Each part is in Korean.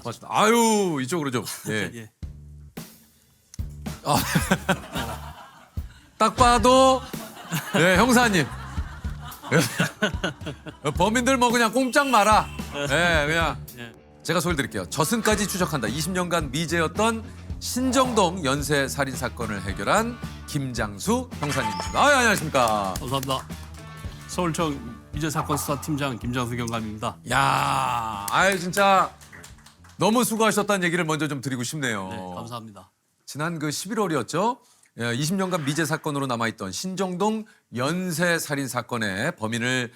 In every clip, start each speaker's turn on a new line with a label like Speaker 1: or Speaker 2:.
Speaker 1: 맞습니다. 아유, 이쪽으로 좀. 예.
Speaker 2: 예.
Speaker 1: 딱 봐도 예, 형사님. 범인들 뭐 그냥 꼼짝 마라. 예, 그냥
Speaker 2: 예.
Speaker 1: 제가 소개를 드릴게요. 저승까지 추적한다. 20년간 미제였던 신정동 연쇄 살인 사건을 해결한 김장수 형사님입니다. 안녕하십니까.
Speaker 2: 감사합니다. 서울청 미제 사건 수사팀장 김장수 경감입니다.
Speaker 1: 야, 아유 진짜 너무 수고하셨다는 얘기를 먼저 좀 드리고 싶네요.
Speaker 2: 네, 감사합니다.
Speaker 1: 지난 그 11월이었죠. 20년간 미제 사건으로 남아있던 신정동 연쇄 살인 사건의 범인을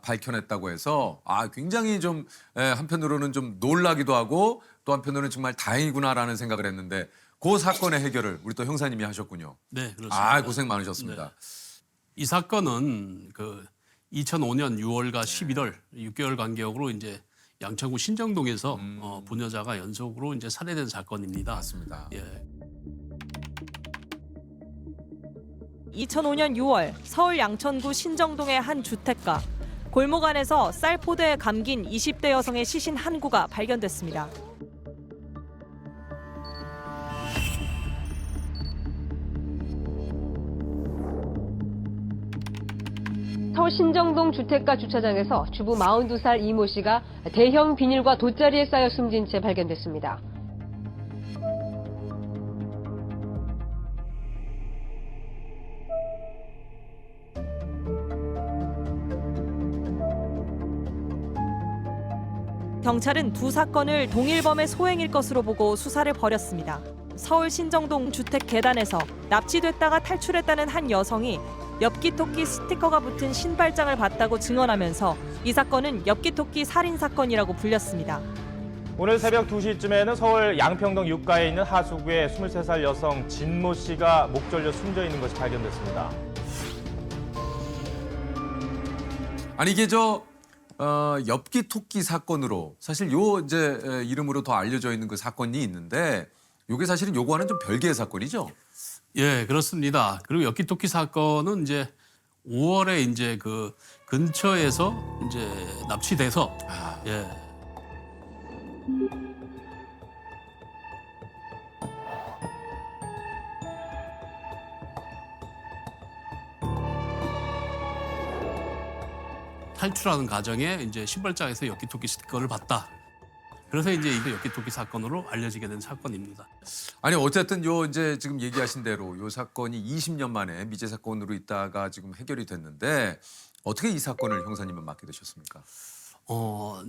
Speaker 1: 밝혀냈다고 해서 굉장히 좀 한편으로는 좀 놀라기도 하고 또 한편으로는 정말 다행이구나라는 생각을 했는데 그 사건의 해결을 우리 또 형사님이 하셨군요.
Speaker 2: 네, 그렇습니다.
Speaker 1: 고생 많으셨습니다.
Speaker 2: 이 사건은 그 2005년 6월과 11월 6개월 간격으로 이제 양천구 신정동에서 부녀자가 연속으로 이제 살해된 사건입니다.
Speaker 1: 맞습니다.
Speaker 2: 예.
Speaker 3: 2005년 6월 서울 양천구 신정동의 한 주택가 골목 안에서 쌀포대에 감긴 20대 여성의 시신 한 구가 발견됐습니다.
Speaker 4: 서울 신정동 주택가 주차장에서 주부 42살 이모 씨가 대형 비닐과 돗자리에 쌓여 숨진 채 발견됐습니다.
Speaker 3: 경찰은 두 사건을 동일범의 소행일 것으로 보고 수사를 벌였습니다. 서울 신정동 주택 계단에서 납치됐다가 탈출했다는 한 여성이 엽기토끼 스티커가 붙은 신발장을 봤다고 증언하면서 이 사건은 엽기토끼 살인 사건이라고 불렸습니다.
Speaker 5: 오늘 새벽 2시쯤에는 서울 양평동 육가에 있는 하수구에 23살 여성 진모 씨가 목 절려 숨져 있는 것이 발견됐습니다.
Speaker 1: 아니 이게 엽기 토끼 사건으로 사실 요 이제 이름으로 더 알려져 있는 그 사건이 있는데 요게 사실은 요거와는 좀 별개의 사건이죠.
Speaker 2: 예, 그렇습니다. 그리고 엽기토끼 사건은 이제 5월에 이제 그 근처에서 이제 납치돼서 예. 탈출하는 과정에 이제 신발장에서 엽기토끼 스티커를 봤다. 그래서 이제 이게 엽기토끼 사건으로 알려지게 된 사건입니다.
Speaker 1: 아니 어쨌든 요 이제 지금 얘기하신 대로 요 사건이 20년 만에 미제 사건으로 있다가 지금 해결이 됐는데 어떻게 이 사건을 형사님은 맡게 되셨습니까?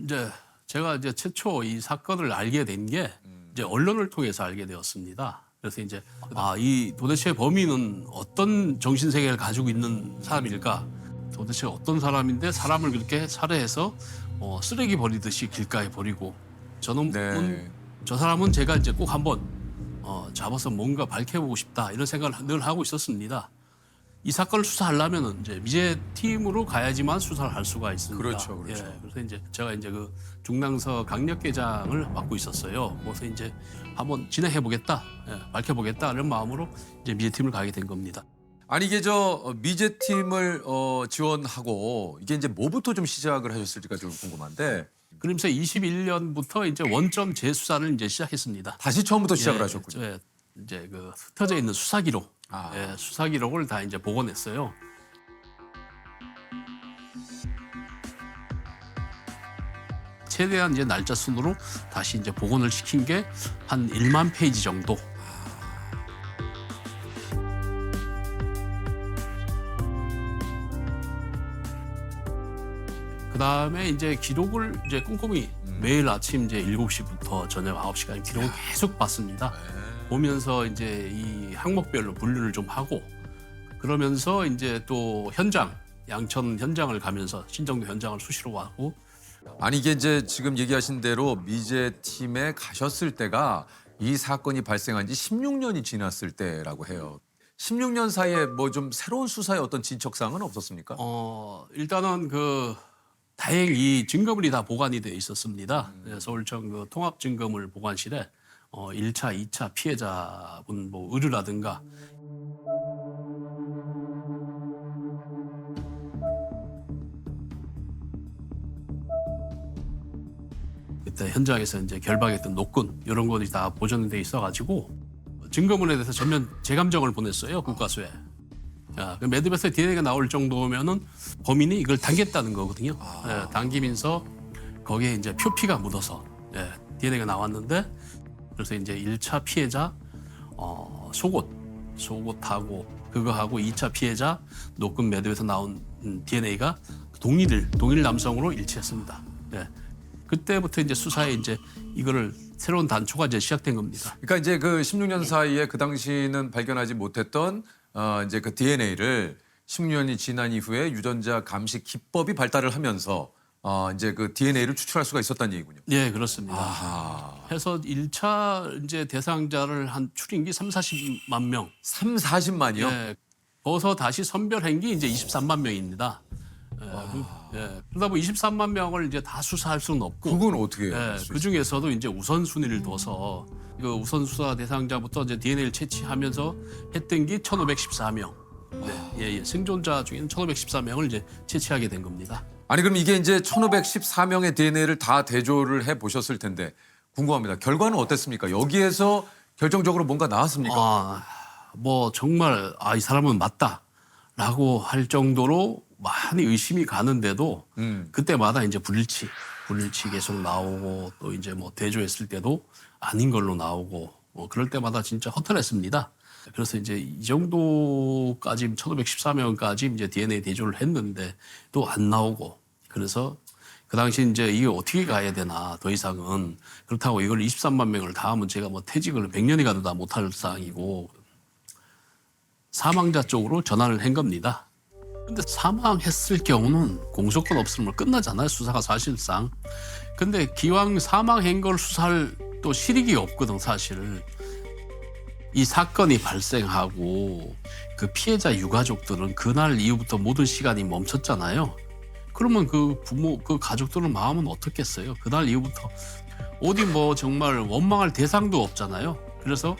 Speaker 2: 이제 제가 이제 최초 이 사건을 알게 된 게 이제 언론을 통해서 알게 되었습니다. 그래서 이제 이 도대체 범인은 어떤 정신 세계를 가지고 있는 사람일까? 도대체 어떤 사람인데 사람을 그렇게 살해해서 쓰레기 버리듯이 길가에 버리고 저는
Speaker 1: 네.
Speaker 2: 저 사람은 제가 이제 꼭 한번 잡아서 뭔가 밝혀보고 싶다 이런 생각을 늘 하고 있었습니다. 이 사건을 수사하려면은 이제 미제 팀으로 가야지만 수사를 할 수가 있습니다.
Speaker 1: 그렇죠, 그렇죠.
Speaker 2: 예, 그래서 이제 제가 이제 그 중랑서 강력계장을 맡고 있었어요. 그래서 이제 한번 진행해보겠다, 밝혀보겠다 이런 마음으로 이제 미제 팀을 가게 된 겁니다.
Speaker 1: 아니 이게 미제 팀을 지원하고 이게 이제 뭐부터 좀 시작을 하셨을지가 좀 궁금한데
Speaker 2: 그러면서 21년부터 이제 원점 재수사를 이제 시작했습니다.
Speaker 1: 다시 처음부터 시작을
Speaker 2: 예,
Speaker 1: 하셨군요.
Speaker 2: 이제 그 흩어져 있는 수사 기록,
Speaker 1: 아.
Speaker 2: 수사 기록을 다 이제 복원했어요. 최대한 이제 날짜 순으로 다시 이제 복원을 시킨 게 한 1만 페이지 정도. 그다음에 이제 기록을 이제 꼼꼼히 매일 아침 이제 7시부터 저녁 9시까지 기록을 계속 봤습니다. 보면서 이제 이 항목별로 분류를 좀 하고 그러면서 이제 또 현장, 양천 현장을 가면서 신정도 현장을 수시로 왔고
Speaker 1: 아니 이게 이제 지금 얘기하신 대로 미제 팀에 가셨을 때가 이 사건이 발생한 지 16년이 지났을 때라고 해요. 16년 사이에 뭐 좀 새로운 수사의 어떤 진척사항은 없었습니까?
Speaker 2: 일단은 그 다행히 증거물이 다 보관이 돼 있었습니다. 서울청 그 통합증거물 보관실에 1차, 2차 피해자분 뭐 의뢰라든가 그때 현장에서 이제 결박했던 노끈 이런 것이 다 보존돼 있어가지고 증거물에 대해서 전면 재감정을 보냈어요 국과수에. 자, 그 매듭에서 DNA가 나올 정도면은 범인이 이걸 당겼다는 거거든요. 예, 당기면서 거기에 이제 표피가 묻어서 DNA가 나왔는데 그래서 이제 1차 피해자 속옷하고 그거하고 2차 피해자 노끈 매듭에서 나온 DNA가 동일 남성으로 일치했습니다. 예. 그때부터 이제 수사에 이제 이거를 새로운 단초가 이제 시작된 겁니다.
Speaker 1: 그러니까 이제 그 16년 사이에 그 당시는 발견하지 못했던 이제 그 DNA를 16년이 지난 이후에 유전자 감식 기법이 발달을 하면서 이제 그 DNA를 추출할 수가 있었다는 얘기군요.
Speaker 2: 예, 그렇습니다.
Speaker 1: 아하.
Speaker 2: 해서 1차 이제 대상자를 한 추린 게 40만 명.
Speaker 1: 40만이요?
Speaker 2: 예. 거기서 다시 선별한 게 이제 23만 명입니다. 그러다 보니 23만 명을 이제 다 수사할 수는 없고
Speaker 1: 그건 어떻게 해요?
Speaker 2: 그 중에서도 이제 우선순위를 둬서 그 우선 수사 대상자부터 이제 DNA를 채취하면서 했던 게 1,514명. 생존자 중에는 1,514명을 이제 채취하게 된 겁니다.
Speaker 1: 아니 그럼 이게 이제 1,514명의 DNA를 다 대조를 해 보셨을 텐데 궁금합니다. 결과는 어땠습니까? 여기에서 결정적으로 뭔가 나왔습니까?
Speaker 2: 뭐 정말 이 사람은 맞다라고 할 정도로 많이 의심이 가는데도 그때마다 이제 불일치 계속 나오고 또 이제 뭐 대조했을 때도 아닌 걸로 나오고 그럴 때마다 진짜 허탈했습니다. 그래서 이제 이 정도까지 1,514명까지 이제 DNA 대조를 했는데 또 안 나오고 그래서 그 당시 이제 이게 어떻게 가야 되나 더 이상은 그렇다고 이걸 23만 명을 다 하면 제가 뭐 퇴직을 100년이 가도 다 못할 상황이고 사망자 쪽으로 전환을 한 겁니다. 근데 사망했을 경우는 공소권 없으면 끝나잖아요. 수사가 사실상. 근데 기왕 사망한 걸 수사할 또 실익이 없거든 사실. 이 사건이 발생하고 그 피해자 유가족들은 그날 이후부터 모든 시간이 멈췄잖아요. 그러면 그 부모, 그 가족들은 마음은 어떻겠어요? 그날 이후부터 어디 뭐 정말 원망할 대상도 없잖아요. 그래서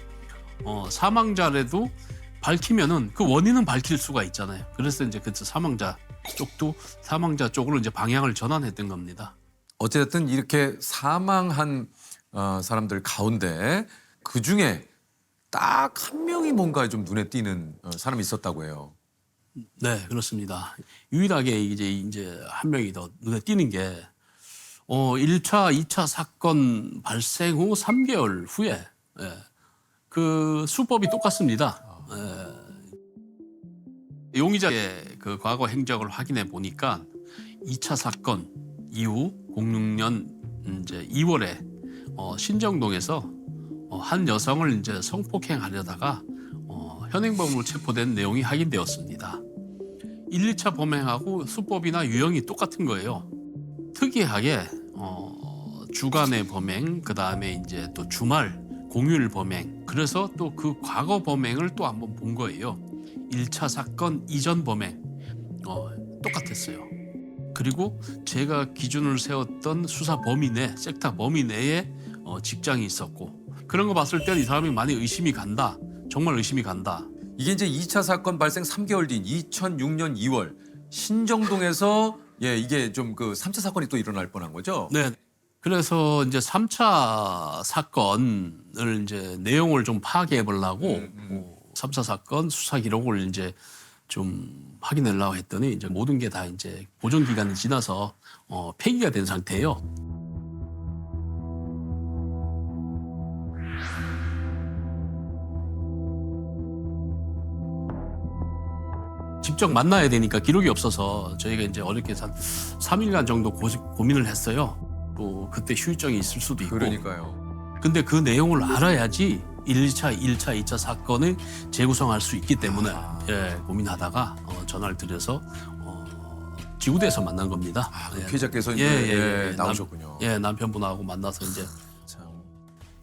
Speaker 2: 사망자라도 밝히면은 그 원인은 밝힐 수가 있잖아요. 그래서 이제 그 사망자 쪽으로 이제 방향을 전환했던 겁니다.
Speaker 1: 어쨌든 이렇게 사망한 사람들 가운데 그 중에 딱 한 명이 뭔가 좀 눈에 띄는 사람이 있었다고 해요.
Speaker 2: 네, 그렇습니다. 유일하게 이제 한 명이 더 눈에 띄는 게 1차, 2차 사건 발생 후 3개월 후에 그 수법이 똑같습니다. 용의자의 그 과거 행적을 확인해 보니까 2차 사건 이후 06년 이제 2월에 신정동에서 한 여성을 이제 성폭행하려다가 현행범으로 체포된 내용이 확인되었습니다. 1, 2차 범행하고 수법이나 유형이 똑같은 거예요. 특이하게 주간의 범행, 그 다음에 이제 또 주말 공휴일 범행, 그래서 또 그 과거 범행을 또 한번 본 거예요. 1차 사건 이전 범행 똑같았어요. 그리고 제가 기준을 세웠던 수사 범위 내, 섹터 범위 내에 직장이 있었고 그런 거 봤을 때는 이 사람이 많이 의심이 간다. 정말 의심이 간다.
Speaker 1: 이게 이제 2차 사건 발생 3개월 뒤인 2006년 2월 신정동에서 이게 좀 그 3차 사건이 또 일어날 뻔한 거죠?
Speaker 2: 네. 그래서 이제 3차 사건을 이제 내용을 좀 파악해 보려고 3차 사건 수사 기록을 이제 좀 확인하려고 했더니 이제 모든 게 다 이제 보존 기간이 지나서 폐기가 된 상태예요. 직접 만나야 되니까 기록이 없어서 저희가 이제 어렵게 한 3일간 정도 고민을 했어요. 또 그때 휴유증이 있을 수도 있고.
Speaker 1: 그러니까요.
Speaker 2: 근데 그 내용을 알아야지 1차, 2차 사건을 재구성할 수 있기 때문에 고민하다가 전화를 드려서 지구대에서 만난 겁니다.
Speaker 1: 피해자께서 나오셨군요.
Speaker 2: 남편분하고 만나서 이제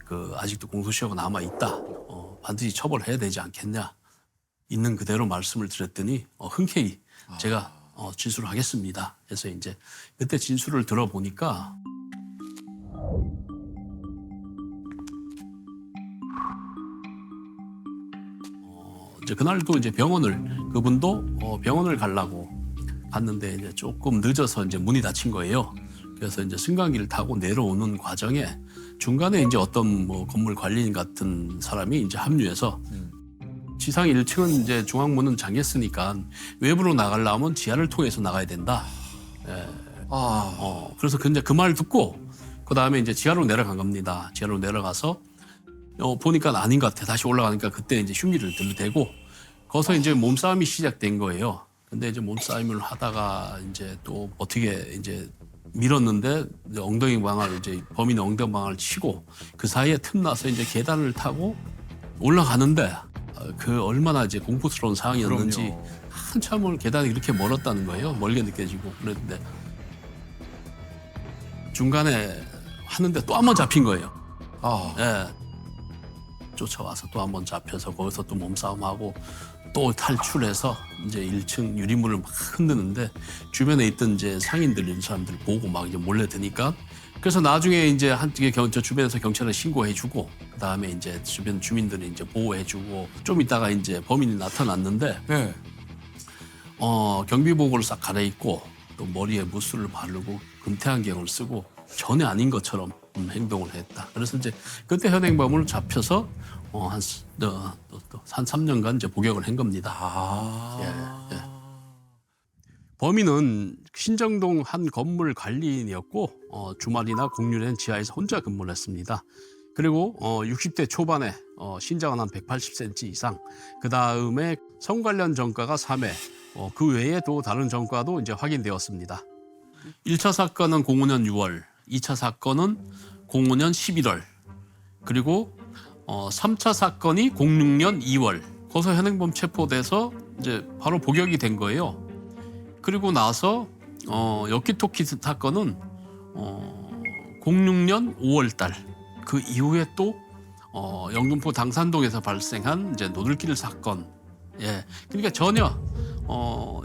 Speaker 2: 그 아직도 공소시효가 남아 있다. 반드시 처벌해야 되지 않겠냐. 있는 그대로 말씀을 드렸더니 흔쾌히 제가 진술을 하겠습니다. 그래서 이제 그때 진술을 들어보니까 이제 그날도 이제 그분도 병원을 가려고 갔는데 이제 조금 늦어서 이제 문이 닫힌 거예요. 그래서 이제 승강기를 타고 내려오는 과정에 중간에 이제 어떤 뭐 건물 관리인 같은 사람이 이제 합류해서 지상 1층은 이제 중앙문은 잠겼으니까 외부로 나가려면 지하를 통해서 나가야 된다. 그래서 근데 그 말 듣고 그 다음에 이제 지하로 내려간 겁니다. 지하로 내려가서 보니까 아닌 것 같아. 다시 올라가니까 그때 이제 흉기를 들이대고 거기서 이제 몸싸움이 시작된 거예요. 근데 이제 몸싸움을 하다가 이제 또 어떻게 이제 밀었는데 이제 엉덩이 방아를 이제 범인의 엉덩이 방아를 치고 그 사이에 틈나서 이제 계단을 타고 올라가는데 그 얼마나 이제 공포스러운 상황이었는지
Speaker 1: 그럼요.
Speaker 2: 한참을 계단이 이렇게 멀었다는 거예요. 멀게 느껴지고 그랬는데 중간에 하는데 또 한 번 잡힌 거예요. 예. 쫓아와서 또 한 번 잡혀서 거기서 또 몸싸움하고 또 탈출해서 이제 1층 유리문을 막 흔드는데 주변에 있던 이제 상인들 이런 사람들 보고 막 이제 몰래 드니까 그래서 나중에 이제 한쪽에 저 주변에서 경찰에 신고해주고 그 다음에 이제 주변 주민들이 이제 보호해주고 좀 있다가 이제 범인이 나타났는데
Speaker 1: 네.
Speaker 2: 경비복을 싹 갈아입고 또 머리에 무술을 바르고 금태 안경을 쓰고 전혀 아닌 것처럼 행동을 했다. 그래서 이제 그때 현행범으로 잡혀서 한 3년간 이제 복역을 한 겁니다. 예. 범인은 신정동 한 건물 관리인이었고 주말이나 공휴일엔 지하에서 혼자 근무를 했습니다. 그리고 60대 초반에 신장은 한 180cm 이상, 그 다음에 성 관련 전과가 3회, 그 외에 또 다른 전과도 이제 확인되었습니다. 1차 사건은 05년 6월, 2차 사건은 05년 11월, 그리고 3차 사건이 06년 2월. 거기서 현행범 체포돼서 이제 바로 복역이 된 거예요. 그리고 나서 엽기토끼 사건은 06년 5월 달. 그 이후에 또 영등포 당산동에서 발생한 이제 노들길 사건. 예. 그러니까 전혀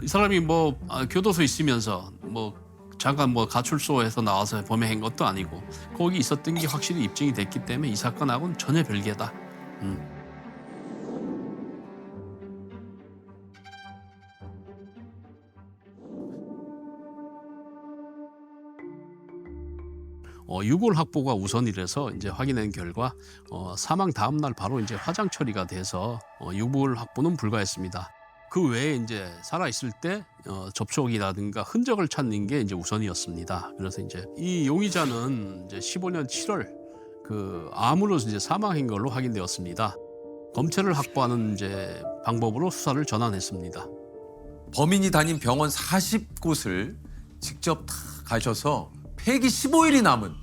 Speaker 2: 이 사람이 뭐 교도소 있으면서 뭐 잠깐 뭐 가출소에서 나와서 범행한 것도 아니고 거기 있었던 게 확실히 입증이 됐기 때문에 이 사건하고는 전혀 별개다. 유골 확보가 우선이라서 이제 확인한 결과 사망 다음 날 바로 이제 화장 처리가 돼서 유골 확보는 불가했습니다. 그 외에 이제 살아 있을 때 접촉이라든가 흔적을 찾는 게 이제 우선이었습니다. 그래서 이제 이 용의자는 이제 15년 7월 그 암으로 이제 사망한 걸로 확인되었습니다. 검체를 확보하는 이제 방법으로 수사를 전환했습니다.
Speaker 1: 범인이 다닌 병원 40곳을 직접 다 가셔서 폐기 15일이 남은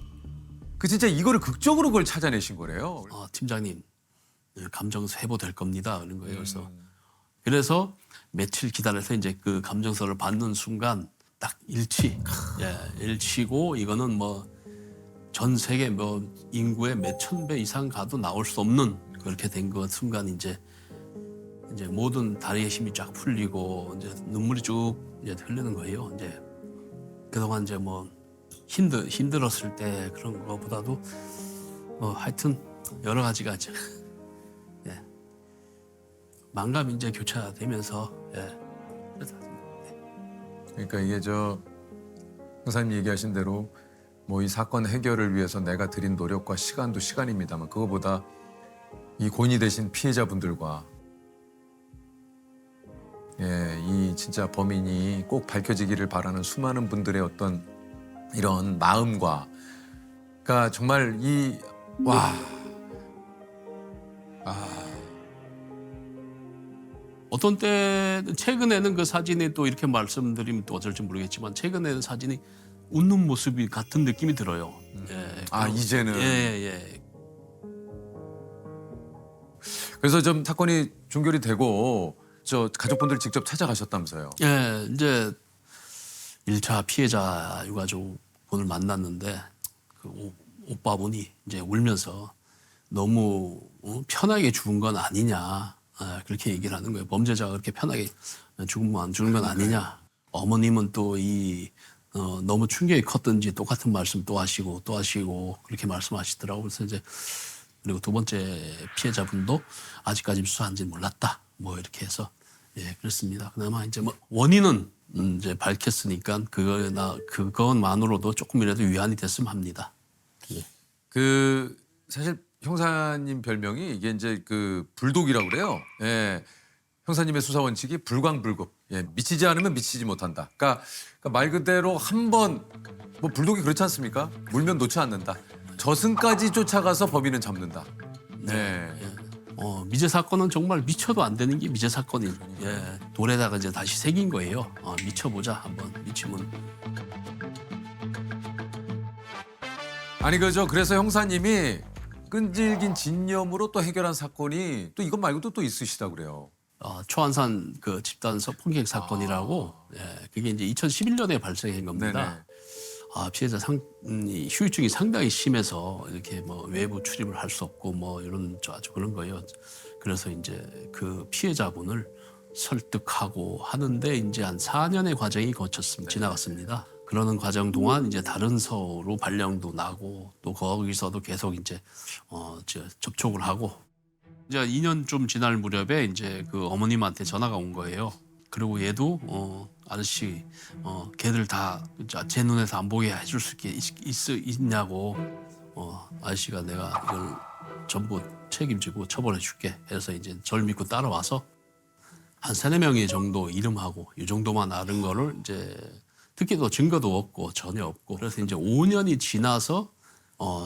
Speaker 1: 그 진짜 이거를 극적으로 그걸 찾아내신 거래요.
Speaker 2: 팀장님 감정서 해보될 겁니다. 그런 거예요. 그래서 며칠 기다려서 이제 그 감정서를 받는 순간 딱 일치고 이거는 뭐 전 세계 뭐 인구의 몇천 배 이상 가도 나올 수 없는 그렇게 된 그 순간 이제 모든 다리의 힘이 쫙 풀리고 이제 눈물이 쭉 이제 흐르는 거예요. 이제 그동안 이제 뭐 힘들었을 때 그런 거보다도 뭐 하여튼 여러 가지가 이제 만감이 이제 교차되면서
Speaker 1: 그러니까 이게 형사님 얘기하신 대로 뭐 이 사건 해결을 위해서 내가 들인 노력과 시간도 시간입니다만 그거보다 이 고인이 되신 피해자분들과 이 진짜 범인이 꼭 밝혀지기를 바라는 수많은 분들의 어떤 이런 마음과 그러니까 정말
Speaker 2: 어떤 때는 최근에는 그 사진이 또 이렇게 말씀드리면 또 어쩔지 모르겠지만 최근에는 사진이 웃는 모습이 같은 느낌이 들어요.
Speaker 1: 이제는
Speaker 2: 예.
Speaker 1: 그래서 좀 사건이 종결이 되고 가족분들 직접 찾아가셨다면서요.
Speaker 2: 예, 이제 1차 피해자 유가족분을 만났는데 그 오빠분이 이제 울면서 너무 편하게 죽은 건 아니냐 그렇게 얘기를 하는 거예요. 범죄자가 그렇게 편하게 죽은 건 아니냐. 어머님은 또 너무 충격이 컸던지 똑같은 말씀 또 하시고 그렇게 말씀하시더라고요. 그래서 이제 그리고 두 번째 피해자분도 아직까지 수사한지 몰랐다. 뭐 이렇게 해서 예, 그렇습니다. 그나마 이제 뭐 원인은 이제 밝혔으니까 그것만으로도 조금이라도 위안이 됐으면 합니다. 예.
Speaker 1: 그 사실 형사님 별명이 이게 이제 그 불독이라고 그래요. 예. 형사님의 수사 원칙이 불광불급. 예. 미치지 않으면 미치지 못한다. 그러니까 말 그대로 한 번 뭐 불독이 그렇지 않습니까? 물면 놓지 않는다. 저승까지 쫓아가서 범인은 잡는다. 네.
Speaker 2: 미제 사건은 정말 미쳐도 안 되는 게 미제 사건이에요. 예, 돌에다가 이제 다시 새긴 거예요. 미쳐보자 한번 미치면.
Speaker 1: 아니 그래서 형사님이 끈질긴 진념으로 또 해결한 사건이 또 이것 말고도 또 있으시다 그래요.
Speaker 2: 초안산 그 집단 폭행 사건이라고 그게 이제 2011년에 발생한 겁니다.
Speaker 1: 네네.
Speaker 2: 피해자 후유증이 상당히 심해서 이렇게 뭐 외부 출입을 할 수 없고 뭐 이런 아주 그런 거예요. 그래서 이제 그 피해자분을 설득하고 하는데 이제 한 4년의 과정이 지나갔습니다. 그러는 과정 동안 이제 다른 서로 발령도 나고 또 거기서도 계속 이제 접촉을 하고 이제 2년쯤 지날 무렵에 이제 그 어머님한테 전화가 온 거예요. 그리고 얘도 아저씨 걔들 다 제 눈에서 안 보게 해줄 수 있냐고 아저씨가 내가 이걸 전부 책임지고 처벌해 줄게 해서 이제 절 믿고 따라와서 한 3-4명의 정도 이름하고 이 정도만 아는 거를 이제 특히도 증거도 없고 전혀 없고 그래서 이제 5년이 지나서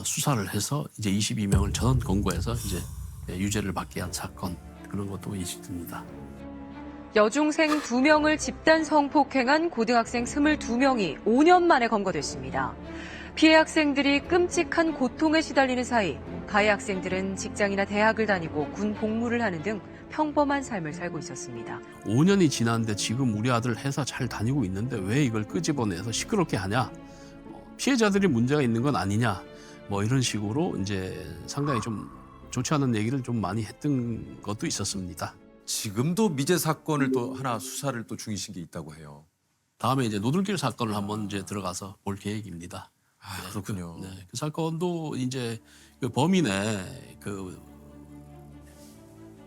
Speaker 2: 수사를 해서 이제 22명을 전원 검거해서 이제 유죄를 받게 한 사건 그런 것도 있습니다.
Speaker 4: 여중생 2명을 집단 성폭행한 고등학생 22명이 5년 만에 검거됐습니다. 피해 학생들이 끔찍한 고통에 시달리는 사이 가해 학생들은 직장이나 대학을 다니고 군 복무를 하는 등 평범한 삶을 살고 있었습니다.
Speaker 2: 5년이 지났는데 지금 우리 아들 회사 잘 다니고 있는데 왜 이걸 끄집어내서 시끄럽게 하냐? 피해자들이 문제가 있는 건 아니냐? 뭐 이런 식으로 이제 상당히 좀 좋지 않은 얘기를 좀 많이 했던 것도 있었습니다.
Speaker 1: 지금도 미제 사건을 또 하나 수사를 또 중이신 게 있다고 해요.
Speaker 2: 다음에 이제 노들길 사건을 한번 이제 들어가서 볼 계획입니다.
Speaker 1: 그렇군요.
Speaker 2: 그 사건도 이제 그 범인의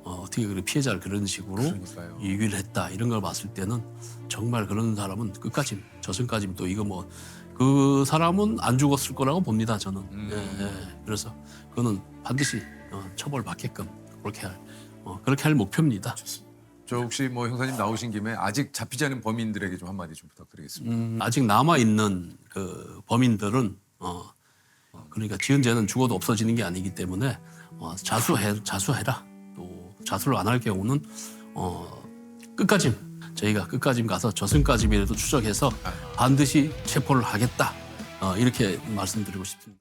Speaker 2: 어떻게 그 피해자를 그런 식으로
Speaker 1: 그러니까요.
Speaker 2: 유기를 했다 이런 걸 봤을 때는 정말 그런 사람은 끝까지 저승까지 또 이거 뭐 그 사람은 안 죽었을 거라고 봅니다 저는. 그래서 그거는 반드시 처벌받게끔 그렇게 할 목표입니다.
Speaker 1: 저 혹시 뭐 형사님 나오신 김에 아직 잡히지 않은 범인들에게 좀 한마디 좀 부탁드리겠습니다.
Speaker 2: 아직 남아 있는 그 범인들은 그러니까 지은 죄는 죽어도 없어지는 게 아니기 때문에 자수해라. 또 자수를 안 할 경우는 저희가 끝까지 가서 저승까지라도 추적해서 반드시 체포를 하겠다. 이렇게 말씀드리고 싶습니다.